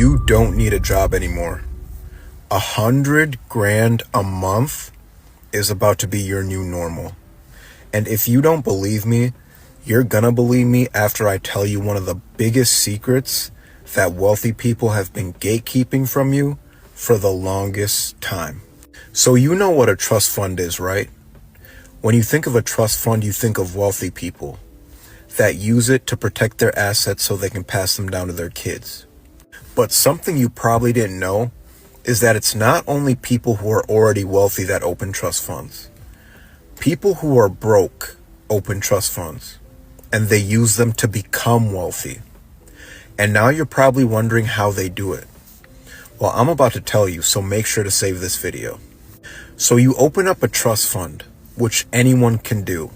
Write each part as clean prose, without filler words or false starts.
You don't need a job anymore. 100 grand a month is about to be your new normal. And if you don't believe me, you're gonna believe me after I tell you one of the biggest secrets that wealthy people have been gatekeeping from you for the longest time. So you know what a trust fund is, right? When you think of a trust fund, you think of wealthy people that use it to protect their assets so they can pass them down to their kids. But something you probably didn't know is that it's not only people who are already wealthy that open trust funds. People who are broke open trust funds, and they use them to become wealthy. And now you're probably wondering how they do it. Well, I'm about to tell you, so make sure to save this video. So you open up a trust fund, which anyone can do,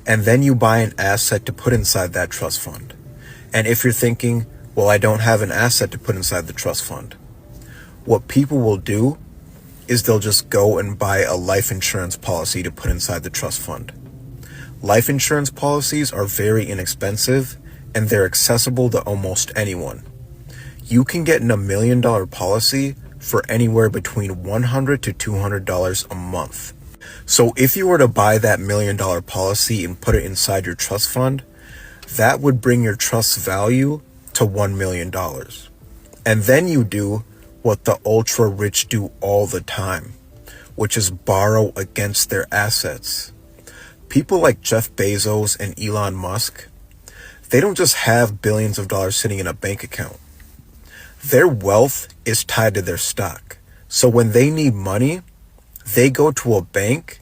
and then you buy an asset to put inside that trust fund. And if you're thinking, well, I don't have an asset to put inside the trust fund, what people will do is they'll just go and buy a life insurance policy to put inside the trust fund. Life insurance policies are very inexpensive and they're accessible to almost anyone. You can get in $1 million policy for anywhere between $100 to $200 a month. So if you were to buy that $1 million policy and put it inside your trust fund, that would bring your trust value to $1 million. And then you do what the ultra rich do all the time, which is borrow against their assets. People like Jeff Bezos and Elon Musk, they don't just have billions of dollars sitting in a bank account. Their wealth is tied to their stock. So when they need money, they go to a bank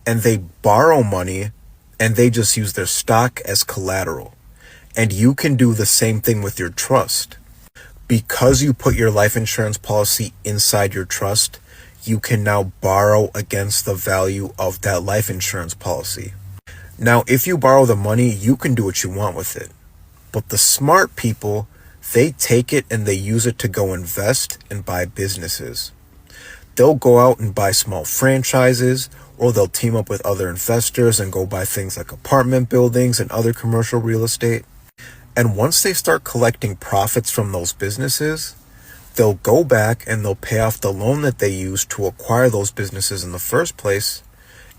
and they borrow money and they just use their stock as collateral. And you can do the same thing with your trust. Because you put your life insurance policy inside your trust, you can now borrow against the value of that life insurance policy. Now, if you borrow the money, you can do what you want with it. But the smart people, they take it and they use it to go invest and buy businesses. They'll go out and buy small franchises, or they'll team up with other investors and go buy things like apartment buildings and other commercial real estate. And once they start collecting profits from those businesses, they'll go back and they'll pay off the loan that they used to acquire those businesses in the first place.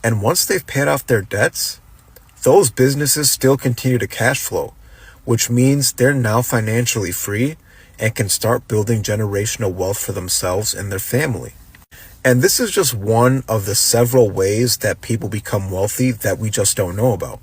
And once they've paid off their debts, those businesses still continue to cash flow, which means they're now financially free and can start building generational wealth for themselves and their family. And this is just one of the several ways that people become wealthy that we just don't know about.